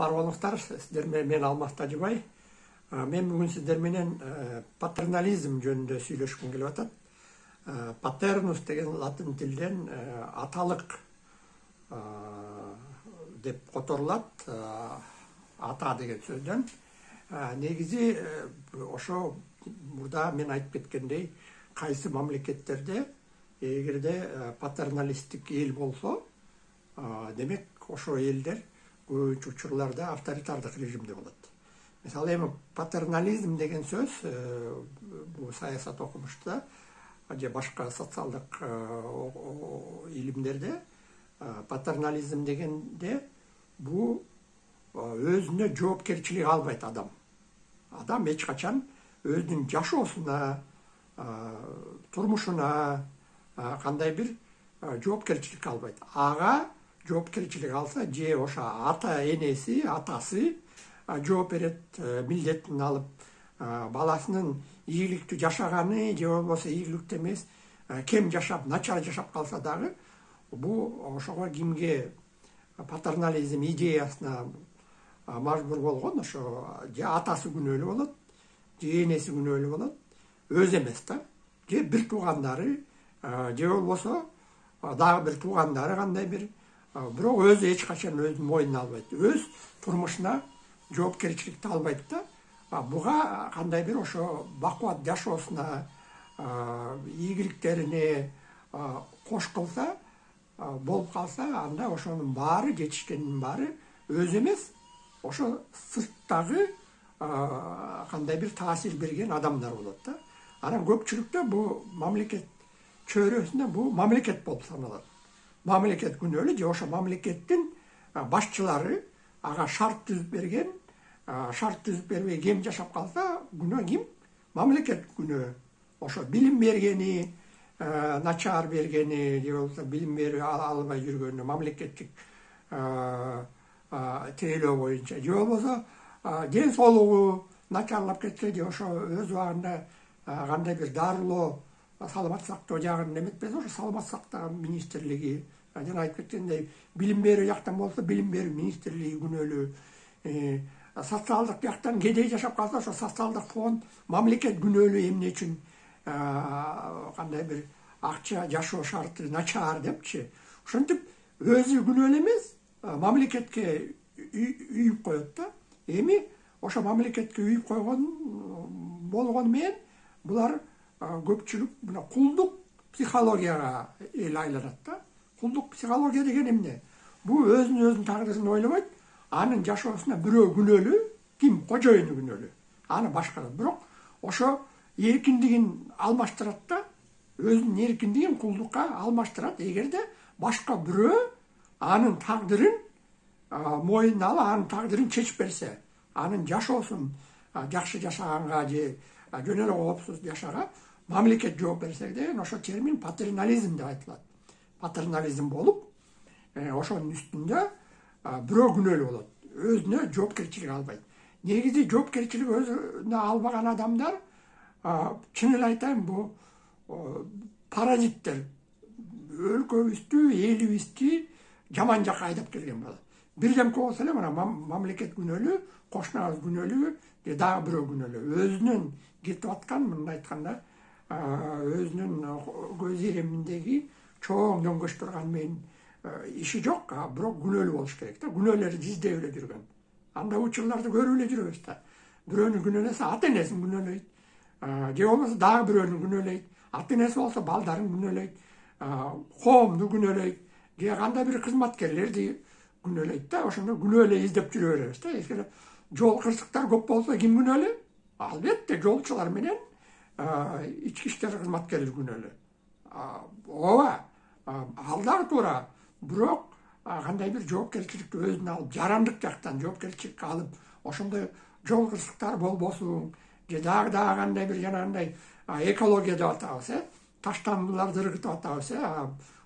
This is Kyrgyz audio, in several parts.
Бар болуңуздар, сиздер мен Алмаз Тажыбай. Мен бүгүн сиздер менен патернализм жөнүндө сүйлөшкүм келип атат. Paternus деген латын тилден аталык деп которулат, ата деген сөздөн. Негизи ошо мурда мен айтып кеткендей, кайсы мамлекеттерде эгерде патерналисттик эл болсо, демек ошо элдер көбүнчө учурларда авторитардык режимде болот. Мисалы эми патернализм деген сөз бул саясат окумушта же башка социалдык илимдерде патернализм дегенде бул өзүнө жоопкерчилик албайт адам. Адам эч качан өзүнүн жашоосуна, турмушуна кандай бир жоопкерчилик албайт. Ага жоопкерчилик алса, же ошо ата энеси, атасы жооп берет, милдетин алып, баласынын ийгиликтүү жашаганы же болбосо ийгиликтүү эмес, кем жашап, начар жашап калса дагы, бул ошого кимге патернализм идеясына мажбур болгон, ошо же атасы күнөөлүү болот, же энеси күнөөлүү болот, өзү эмес да, же бир туугандары, же болбосо дагы бир туугандары кандай бир, бирок өзү эч качан өзүн мойнуна албайт, өз турмушуна жоопкерчиликти албайт да. Буга кандай бир ошо бакубат жашоосуна, ийгиликтерине кош кылса, болуп калса, анда ошонун баары, жетишкенин баары өзү эмес, ошо сырттагы кандай бир таасир берген адамдар болот да. Анан көпчүлүктө бул мамлекет чөйрөсүндө бул мамлекет болуп саналат. Мамлекет күнөөлүү, же ошо мамлекеттин башчылары ага шарт түзүп берген, шарт түзүп бербей кем жашап калса, күнөө ким? Мамлекет күнөө. Ошо билим бергени, начар бергени, же болбосо билим берип албай жүргөнү, мамлекеттик тейлөө боюнча, же болбосо ден соолугу начарлап кетсе, же ошо өз убагында кандай бир дарылоо, саламат сактоо жагын эметпесе, ошо саламат сактоо министрлиги, жана айтып кеткендей, билим берүү жактан болсо, билим берүү министрлиги күнөөлүү, социалдык жактан кедей жашап калса, ошо социалдык фонд, мамлекет күнөөлүү эмне үчүн кандай бир акча жашоо шарты начар депчи. Ошентип өзү күнөөлүү эмес, мамлекетке үйүп коет да. Эми ошо мамлекетке үйүп койгон болгону менен булар көпчүлүк мына кулдук психологияга эл айланат да. Кулдук психология деген эмне? Бул өзүнүн тагдырын ойлобойт, анын жашоосуна бирөө күнөөлүү, ким? Кожоюну күнөөлүү. Аны башкарат. Бирок ошо эркиндигин алмаштырат да, өзүнүн эркиндигин кулдукка алмаштырат. Эгерде башка бирөө анын тагдырын мойнуна алып, анын тагдырын чечип берсе, анын жашоосун жакшы жашаганга же жөн эле коопсуз жашага мамлекет жооп берсе деген ошо термин патернализм деп айтылат. Патернализм болуп, ошонун үстүндө бирөө күнөөлүү болот, өзүнө жоопкерчилик албайт. Негизи жоопкерчилик өзүнө албаган адамдар, чын эле айтайын, бул паразиттер, өлкөбүздү, элибизди жаман жакка айдап келген болот. Бирдемке болсо эле, мына мамлекет күнөөлүү, кошунабыз күнөөлүү, же дагы бирөө күнөөлүү. Өзүнүн кетип аткан, мындай айтканда, өзүнүн көз иреминдеги чоң дөңгөч турган менен иши жок, бирок күнөөлүү болуш керек да. Күнөөлөрдү издеп эле жүргөн. Анда учурларды көрүп эле жүрөбүз да. Бирөөнү күнөөлөсө, ата энесин күнөөлөйт, же болбосо дагы бирөөнү күнөөлөйт, ата энеси болсо балдарын күнөөлөйт, коомду күнөөлөйт, же кандай бир кызматкерлерди күнөөлөйт да. Ошондо күнөөлө издеп жүрө беребиз да. Эгер жол кырсыктар көп болсо, ким күнөөлүү? Албетте жолчулар менен ички иштер кызматкерлери күнөөлүү. Ооба, ал дагы туура. Бирок кандай бир жоопкерчиликти өзүнө алып, жарандык жактан жоопкерчиликке алып, ошондой жол кырсыктар болбосун, же дагы кандай бир жанагындай экология деп атабыз, таштандыларды ыргытып атабыз,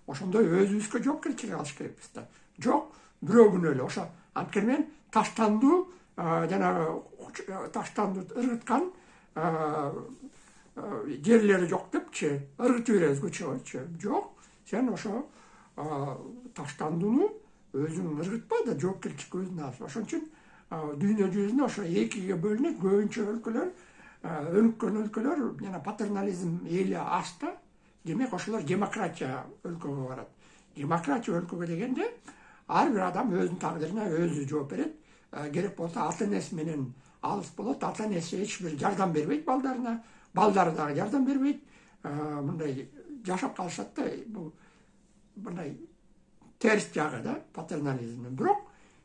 ошондой өзүбүзгө жоопкерчилик алыш керекпиз да. Жок, бирөө күнөөлүү. Ошо анткени мен таштанду, жанагы таштанды ыргыткан жерлери жок депчи, ыргытып беребиз көчөгөчү. Жок, сен ошо таштандыны өзүң ыргытпа да жоопкерчиликти өзүнө ал. Ошон үчүн дүйнө жүзүндө ошо экиге бөлүнөт. Көбүнчө өлкөлөр, өнүккөн өлкөлөр жана патернализм эли ашта. Демек ошолор демократия өлкөгө барат. Демократия өлкөгө дегенде ар бир адам өзүнүн тагдырына өзү жооп берет. Керек болсо ата энеси менен алыс болот. Ата энеси эч бир жардам бербейт балдарына, балдары дагы жардам бербейт. Мындай жашап калышат да. Бул мындай терс жагы да патернализмдин. Бирок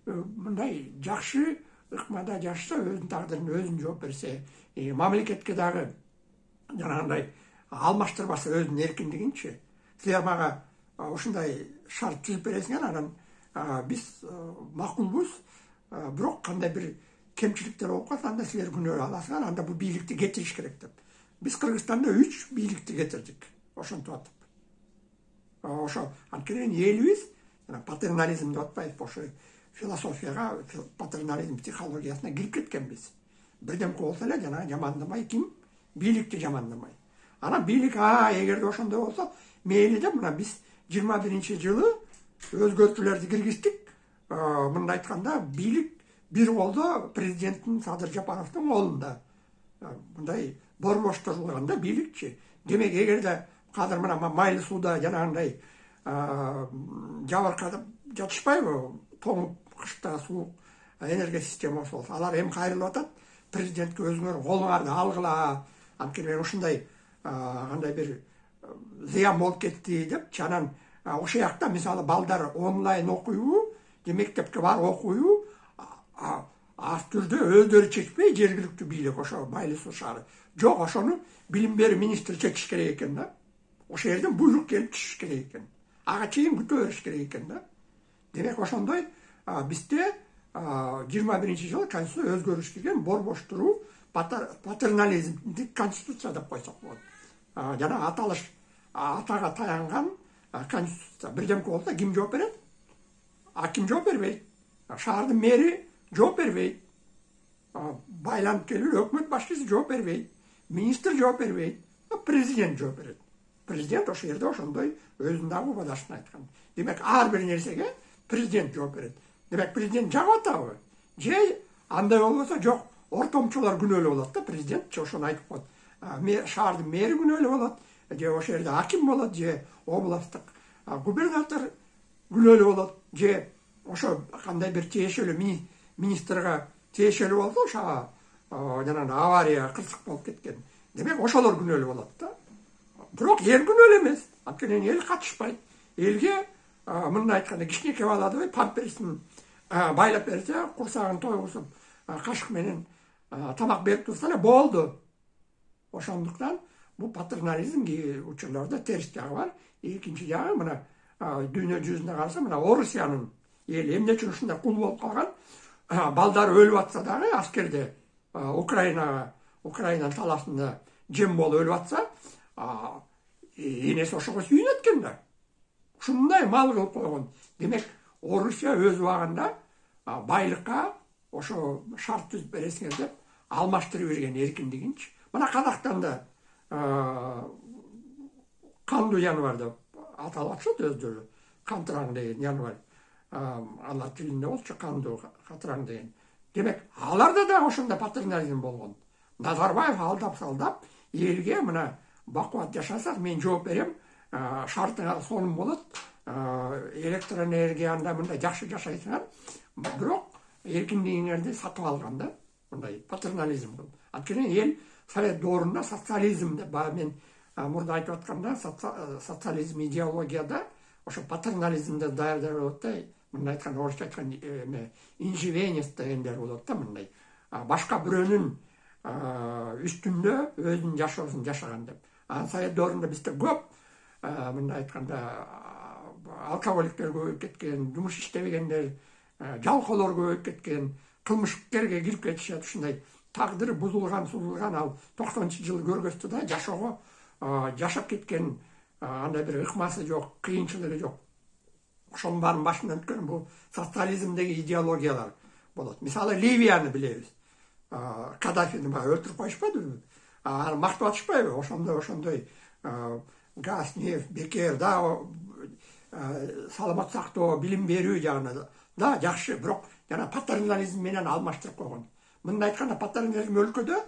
мындай жакшы ыкмада жашаса, өзүнүн тагдырына өзүн жооп берсе, мамлекетке дагы жанагындай алмаштырбаса өзүнүн эркиндигинчи. Силер мага ушундай шарт түзүп бересиңер, анан биз макулбуз. Бирок кандай бир кемчиликтер болуп калса, анда силер күнөө аласыңар, анда бул бийликти кетириш керек деп. Биз Кыргызстанда 3 бийликти кетирдик. Ошентип атып. Ошо анткени элибиз патернализм деп атпайбы, ошо философияга, патернализм психологиясына кирип кеткенбиз. Бирдемке болсо эле жана жамандамай ким? Бийликти жамандамай. Анан бийлик эгерде ошондой болсо, мейли деп мына биз 21-жылы өзгөртүүлөрдү киргиздик. Мындай айтканда, бийлик бир колдо президенттин Садыр Жапаровдун колунда. Мындай борбоштурулганда бийликчи. Демек, эгерде азыр мына майлы сууда жанагындай жабыркатып жатышпайбы? Тоңуп кышта суук энергия системасы болсо, алар эми кайрылып атат. Президентке өзүңөр колуңарды алгыла, анткени мен ушундай кандай бир зыян болуп кетти депчи. Анан ошол жакта мисалы балдар онлайн окуйбу, же мектепке барып окуйбу, ар түрдө өздөрү чечпей жергиликтүү бийлик, ошо Майлы суу шаары. Жок, ошону билим берүү министри чечиш керек экен да. Ошол жерден буйрук келип түшүш керек экен. Ага чейин күтө бериш керек экен да. Демек ошондой бизде 21-жылы конституция өзгөрүш келген, борбоштуруу, патернализмдик конституция деп койсок болот. Жана аталыш атага таянган конституция. Бирдемке болсо ким жооп берет? Ким жооп бербейт? Шаардын мэри жооп бербейт. Байланып келүү өкмөт башчысы жооп бербейт. Министр жооп бербейт. Президент жооп берет. Президент ошол жерде ошондой өзүнүн дагы убадашын айткан. Демек, ар бир нерсеге президент жооп берет. Демек, президент жагып атабы? Же андай болбосо жок, ортомчулар күнөөлүү болот да, президентчи ошону айтып коет. Шаардын мэри күнөөлүү болот, же ошол жерде аким болот, же областтык губернатор күнөөлүү болот, же ошо кандай бир тиешелүү министрге тиешелүү болсо, ошо жанагы авария, кырсык болуп кеткен. Демек, ошолор күнөөлүү болот да. Бирок эл күнөөлүү эмес. Анткени эл катышпайт. Элге мындай айтканда кичинекей баладыбы памперсин байлап берсе, курсагын тойгузуп, кашык менен тамак берип турса эле болду. Ошондуктан бул патернализм учурларда терс жагы бар. Экинчи жагы мына дүйнө жүзүндө караса, мына Орусиянын эли эмне үчүн ушундай кул болуп калган? Балдар өлүп атса дагы аскерде, Украинанын талашында жем болуп өлүп атса, энеси ошого сүйүнөт экен да. Ушундай мал кылып койгон. Демек, Орусия өз убагында байлыкка ошо шарт түзүп бересиңер деп алмаштырып берген эркиндигинчи. Мына Казакстанда кандуу жаныбар деп аталып атышат өздөрү. Кантраң деген жаныбар. Алар тилинде болчу кандуу, катраң деген. Демек, аларда да ошондой патернализм болгон. Назарбаев алдап-салдап элге мына бакубат жашасак мен жооп берем, шартыңар сонун болот, электроэнергияда мындай жакшы жашайсыңар, бирок эркиндигиңерди сатып алган да, мындай патернализм кылып. Анткени эл совет доорунда социализм деп мен мурда айтып атканда, социализм идеологияда ошо патернализмди даярдап болот да, мындай айтканда орусча айткан инживенец дегендер болот да, мындай башка бирөөнүн үстүндө өзүнүн жашоосун жашаган деп. Совет доорунда бизде көп мындай айтканда алкоголиктер көбөйүп кеткен, жумуш иштебегендер, жалкоолор көбөйүп кеткен, кылмышкерге кирип кетишет, ушундай тагдыры бузулган, сузулган, ал 90-жылы көргөздү да, жашоого жашап кеткен, андай бир ыкмасы жок, кыйынчылыгы жок. Ошонун баарын башынан өткөн бул социализмдеги идеологиялар болот. Мисалы, Ливияны билебиз. Каддафини өлтүрүп коюшпадыбы? Аны мактап атышпайбы? Ошондой газ, нефть, бекер да саламат сактоо, билим берүү жагына да жакшы, бирок жана патернализм менен алмаштырып койгон. Мындай айтканда патернализм өлкөдө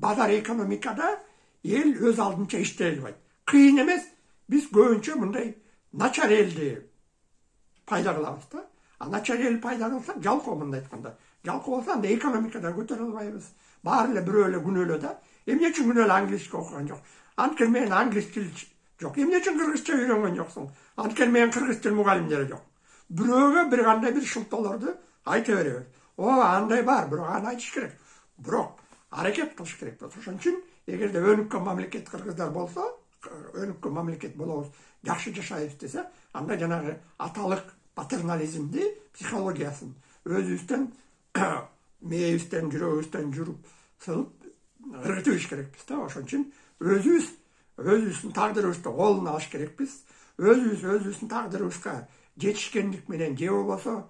базар экономикада эл өз алдынча иштей албайт. Кыйын эмес, биз көбүнчө мындай начар элди пайда кылабыз да. Начар эл пайда кылсак жалкоо, мындай айтканда. Жалкоо болсо анда экономикада көтөрө албайбыз. Баары эле бирөө эле күнөөлө да. Эмне үчүн күнөөлө англисче окуган жок? Анткени менен англис тил жок. Эмне үчүн кыргызча үйрөнгөн жоксуң? Анткени менен кыргыз тил мугалимдери жок. Бирөөгө бир кандай бир шылтоолорду айта беребиз. Андай бар, бирок аны айтыш керек. Бирок аракет кылыш керек болот. Ошон үчүн эгерде өнүккөн мамлекет кыргыздар болсо, өнүккөн мамлекет болобуз, жакшы жашайбыз десе, анда жанагы аталык патернализмди, психологиясын өзүбүздөн, мээбизден, жүрөгүбүздөн жүрүп сылып ыргытыш керекпиз да. Ошон үчүн өзүбүздүн тагдырыбызды колуна алыш керекпиз. Өзүбүздүн тагдырыбызга жетишкендик менен же болбосо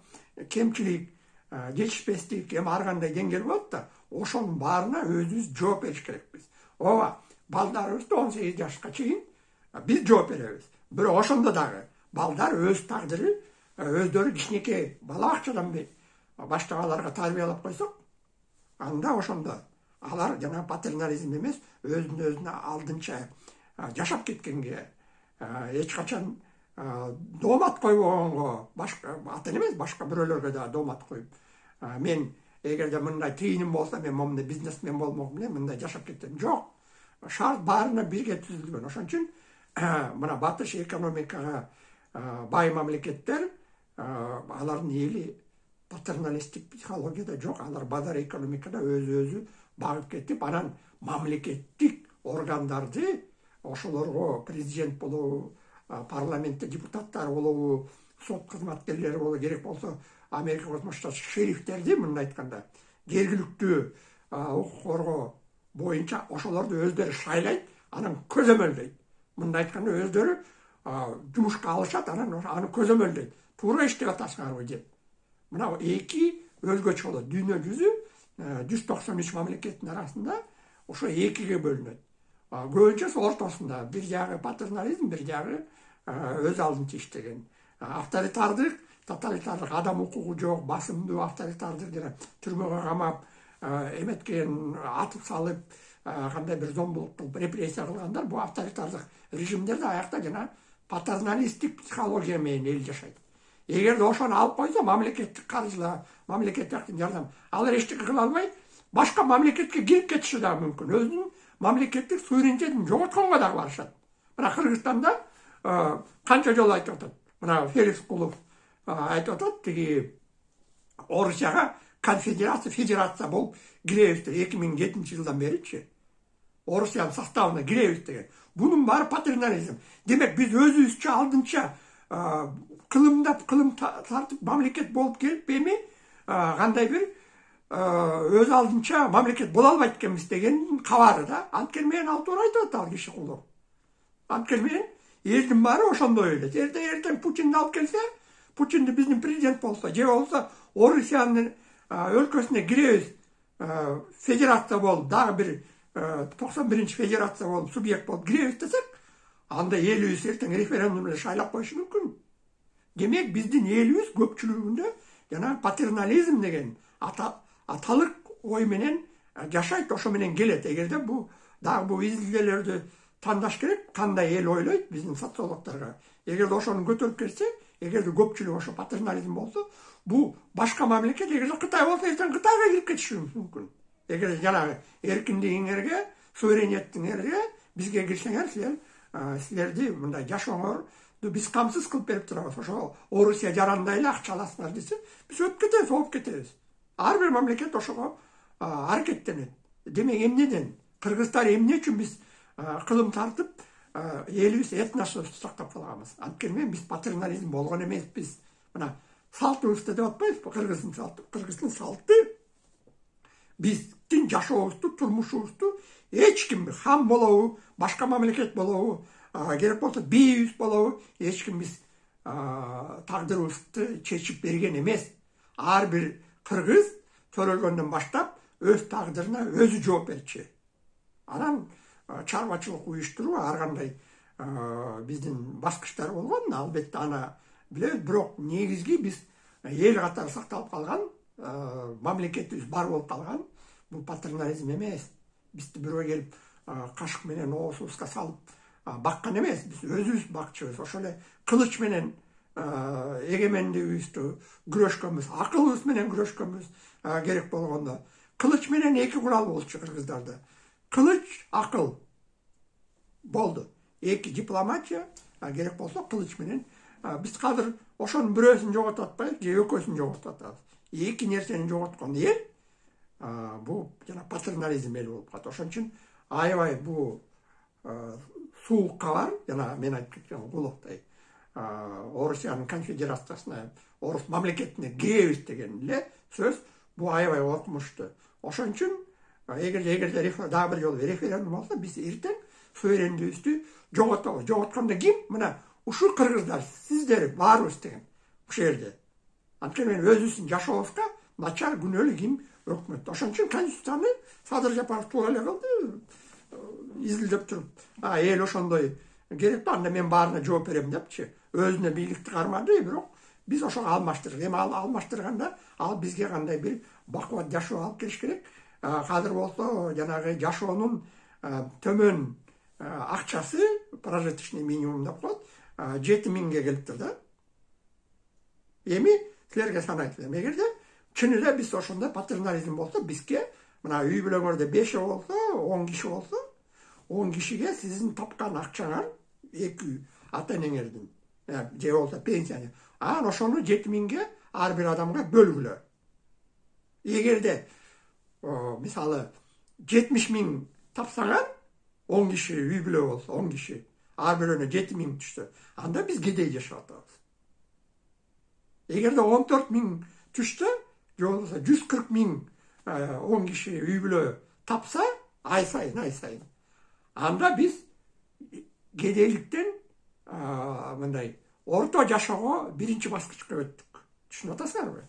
кемчилик, жетишпестик, эми ар кандай деңгээл болот да, ошонун баарына өзүбүз жооп бериш керекпиз. Балдарыбызды 18 жашка чейин биз жооп беребиз. Бирок ошондо дагы балдар өз тагдыры, өздөрү кичинекей бала бакчадан баштап тарбиялап койсок, анда ошондо алар жана патернализм эмес, өзүнө алдынча жашап кеткенге, эч качан доомат койбогонго, башка ата эмес, башка бирөөлөргө да доомат коюп, мен эгерде мындай тыйыным болсо, мен момундай бизнесмен болмок менен мындай жашап кетем. Жок. Шарт баарына бирге түзүлгөн. Ошон үчүн мына батыш экономикага бай мамлекеттер, алардын эли патерналисттик психологияда жок. Алар базар экономикада өзү багып кетип, анан мамлекеттик органдарды, ошолорго президент болобу, парламентте депутаттар болобу, сот кызматкерлери болобу, керек болсо Америка Кошмо Штат шерифтерди, мындай айтканда, жергиликтүү укук коргоо боюнча ошолорду өздөрү шайлайт, анан көзөмөлдөйт. Мындай айтканда өздөрү жумушка алышат, анан аны көзөмөлдөйт. Туура иштеп атасыңарбы деп. Мына эки өзгөчө болот. Дүйнө жүзү 193 мамлекеттин арасында ошо экиге бөлүнөт. Көбүнчөсү ортосунда, бир жагы патернализм, бир жагы өз алдынча иштеген. Авторитардык, тоталитардык, адам укугу жок, басымдуу авторитардык жана түрмөгө камап, эметкен, атып салып, кандай бир зомбулук кылып, репрессия кылгандар, бул авторитардык режимдерде аякта жана патерналисттик психология менен эл жашайт. Эгерде ошону алып койсо, мамлекеттик каржылаа, мамлекеттик жардам, алар эчтеке кыла албай, башка мамлекетке кирип кетиши да мүмкүн. Өзүнүн мамлекеттик суверенитетин жоготконго дагы барышат. Мына Кыргызстанда канча жолу айтып атат. Мына Феликс Кулов айтып атат, тиги Орусияга федерация болуп киребиз деп 2007 жылдан беричи. Орусиянын составына киребиз деген. Бунун баары патернализм. Демек биз өзүбүзчө алдынча кылым тартып мамлекет болуп келип, эми кандай бир өз алдынча мамлекет боло албайт экенбиз деген кабары да. Анткени менен ал туура айтып атат ал киши Кулов. Анткени менен элдин баары ошондой ойлойт. Эртең Путинди алып келсе, Путинди биздин президент болсо, же болсо Орусиянын өлкөсүнө киребиз, федерация болуп, дагы бир 91-чи федерация болуп, субъект болуп киребиз десек, анда элибиз эртең референдум менен шайлап коюшу мүмкүн. Демек, биздин элибиз көпчүлүгүндө жана патернализм деген аталык ой менен жашайт, ошо менен келет. Эгерде бул изилдөөлөрдү тандаш керек, кандай эл ойлойт биздин социологдорго. Эгерде ошону көтөрүп келсе, эгерде көпчүлүк ошо патернализм болсо, бул башка мамлекет, эгерде Кытай болсо, эртең Кытайга кирип кетиши мүмкүн. Эгерде жанагы эркиндигиңерге, суверенитетиңерге бизге кирсеңер, силерди мындай жашооңорду биз камсыз кылып берип турабыз. Ошо Орусия жарандай эле акча аласыңар десе, биз өтүп кетебиз, ооп кетебиз. Ар бир мамлекет ошого аракеттенет. Демек, эмнеден кыргыздар эмне үчүн биз кылым тартып, элибиз этносубузду сактап калганбыз? Анткени менен биз патернализм болгон эмеспиз. Мына салтыбызды деп атпайбызбы? Кыргыздын салты биздин жашообузду, турмушубузду эч ким, хан болобу, башка мамлекет болобу, керек болсо бийибиз болобу, эч ким биз тагдырыбызды чечип берген эмес. Ар бир кыргыз төрөлгөндөн баштап өз тагдырына өзү жооп берчү. Анан чарбачылык уюштуруу ар кандай биздин баскычтар болгон, албетте аны билебиз, бирок негизги биз эл катары сакталып калган, мамлекетибиз бар болуп калган. Бул патернализм эмес. Бизди бирөө келип кашык менен оосубузга салып баккан эмес. Биз өзүбүз бакчыбыз. Ошол эле кылыч менен эгемендигибизди күрөшкөнбүз, акылыбыз менен күрөшкөнбүз. Керек болгондо кылыч менен эки курал болчу кыргыздарда. Кылыч, акыл болду. Эки дипломатия, керек болсо кылыч менен. Биз азыр ошонун бирөөсүн жоготуп атпайбыз, же экөөсүн жоготуп атабыз. Эки нерсени жоготкон эл бул жана патернализм эл болуп калат. Ошон үчүн аябай бул суулукка бар, жана мен айтып кеткен Гуловдой Орусиянын конфедерациясына, орус мамлекетине киребиз деген эле сөз, бул аябай коркунучтуу. Ошон үчүн эгерде дагы бир жолу референдум болсо, биз эртең суверендигибизди жоготобуз. Жоготкондо ким? Мына ушул кыргыздар, сиздер баарыбыз деген ушул жерде. Анткени өзүбүздүн жашообузга начар күнөөлүү ким? Өкмөт. Ошон үчүн конституцияны Садыр Жапаров туура эле кылды, изилдеп туруп, эл ошондой керек да, анда мен баарына жооп берем депчи. Өзүнө бийликти кармады, бирок биз ошого алмаштырдык. Эми алмаштырганда ал бизге кандай бир бакубат жашоо алып келиш керек. Азыр болсо жанагы жашоонун төмөн акчасы, прожиточный минимум деп коет, 7000ге келиптир да. Эми силерге санайт элем, эгерде чын эле биз ошондой патернализм болсо, бизге мына үй бүлөңөрдө 5 болсо, 10 киши болсо, 10 кишиге сиздин тапкан акчаңар, эки ата энеңердин же болсо пенсияны, анан ошону 7000ге ар бир адамга бөлгүлө. Эгерде мисалы 70.000 тапсаңар, 10 киши үй бүлө болсо, 10 киши ар бирөөнө 7000 түштү, анда биз кедей жашап атабыз. Эгерде 14.000 түштү, же болбосо 140.000 10 киши үй бүлө тапса, ай сайын, анда биз кедейликтен мындай орто жашоого биринчи баскычка өттүк. Түшүнүп атасыңарбы?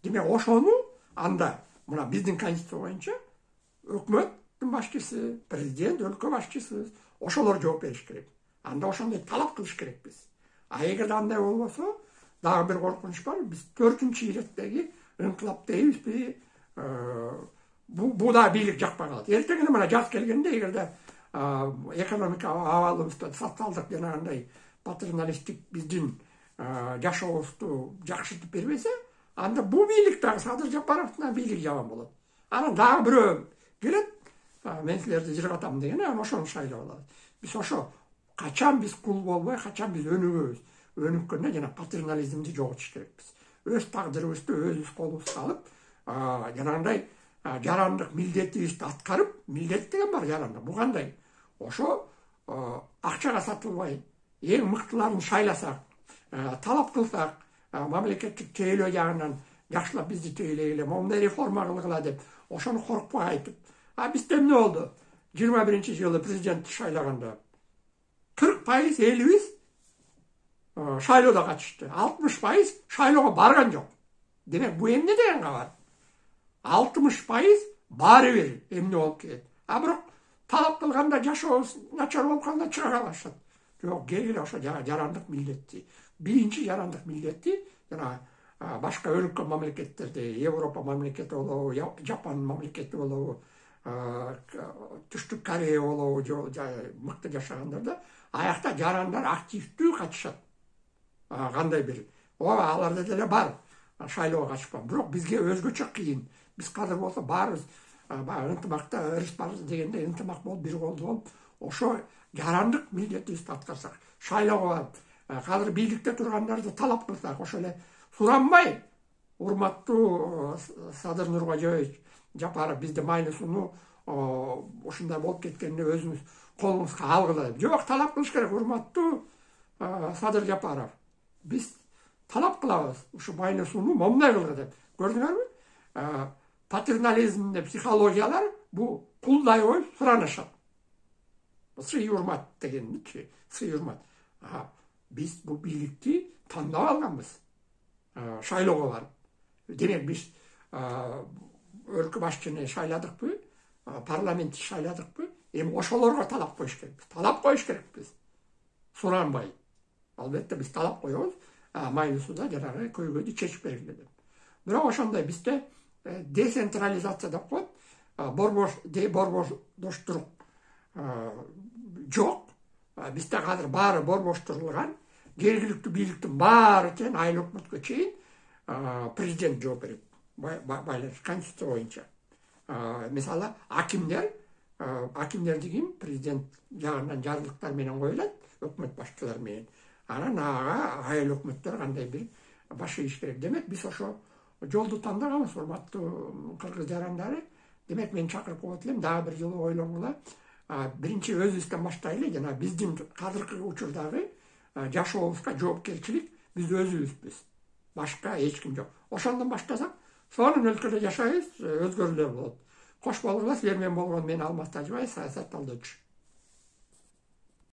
Демек ошону анда мына биздин конституция боюнча өкмөттүн башчысы, президент, өлкө башчысы, ошолор жооп бериш керек. Анда ошондой талап кылыш керекпиз. Эгерде андай болбосо, дагы бир коркунуч бар. Биз 4-чү иреттеги инкылап дейбизби? Бул да бийлик жакпай калат. Эртең эле мына жаз келгенде, эгерде экономика абалыбызды, социалдык жанагындай патерналисттик биздин жашообузду жакшыртып бербесе, анда бул бийлик дагы Садыр Жапаровдун бийлиги жаман болот. Анан дагы бирөө келет, мен силерди жыргатам деген, анан ошону шайлап алабыз. Биз ошо качан биз кул болбой, качан биз өнүгөбүз. Өнүккөндө жана патернализмди жоготуш керекпиз. Өз тагдырыбызды өзүбүз колубузга алып, жанагындай жарандык милдетибизди аткарып, милдет деген бар жарандык. Бул кандай? Ошо акчага сатылбай, эң мыктыларын шайласак, талап кылсак, мамлекеттик тейлөө жагынан жакшылап бизди тейлегиле, мондай реформа кылгыла деп, ошону коркпой айтып. Бизде эмне болду? 21-жылы президентти шайлаганда 40% элибиз шайлоодо катышты. 60% шайлоого барган жок. Демек, бул эмне деген кабар? 60% баары бир эмне болуп кетет. Бирок талап кылганда жашообуз начар болуп калганда чыга калышат. Жок, келгиле ошо жарандык милдетти. Биринчи жарандык милдетти жана башка өлкө мамлекеттерде, Европа мамлекети болобу, Жапон мамлекети болобу, Түштүк Корея болобу, мыкты жашагандарда, аякта жарандар активдүү катышат. Кандай бир, аларда деле бар шайлоого катышкан. Бирок бизге өзгөчө кыйын. Биз азыр болсо баарыбыз ынтымакта ырыс бар дегенде ынтымак болуп, бир колду болуп, ошо жарандык милдетибизди аткарсак, шайлоого барып, азыр бийликте тургандарды талап кылсак, ошо эле суранбай, урматтуу Садыр Нуркожоевич Жапаров бизде майны сууну ушундай болуп кеткенде өзүбүз колубузга алгыла деп. Жок, талап кылыш керек, урматтуу Садыр Жапаров. Биз талап кылабыз, ушу майны сууну момундай кылгы деп. Көрдүңөрбү? Патернализмде психологиялар бул кулдай коюп суранышат. Сый урмат дегенчи, сый урмат. Биз бул бийликти тандап алганбыз. Шайлоого барып. Демек, биз өлкө башчыны шайладыкпы, парламентти шайладыкпы, эми ошолорго талап коюш керекпиз. Талап коюш керекпиз. Суранбай. Албетте биз талап коебуз. майлуусу да жанагы көйгөйдү чечип бергиле деп. Бирок ошондой бизде децентрализация деп коет, борбоштурук жок. Бизде азыр баары борбоштурулган, жергиликтүү бийликтин баары чейин айыл өкмөткө чейин президент жооп берет. Байланыш конституция боюнча. Мисалы акимдерди ким президент жагынан жарлыктар менен коюлат, өкмөт башчылары менен. Анан айыл өкмөттөр кандай бир баш ийиш керек. Демек биз ошо жолду тандаганбыз, урматтуу кыргыз жарандары. Демек мен чакырып коет элем, дагы бир жолу ойлонгула. Биринчи өзүбүздөн баштайлы, жана биздин азыркы учурдагы жашообузга жоопкерчилик биз өзүбүзбүз. Башка эч ким жок. Ошондон баштасак, сонун өлкөдө жашайбыз, өзгөрүүлөр болот. Кош болгула, силер менен болгон мен Алмаз Тажыбаев, саясат талдоочу.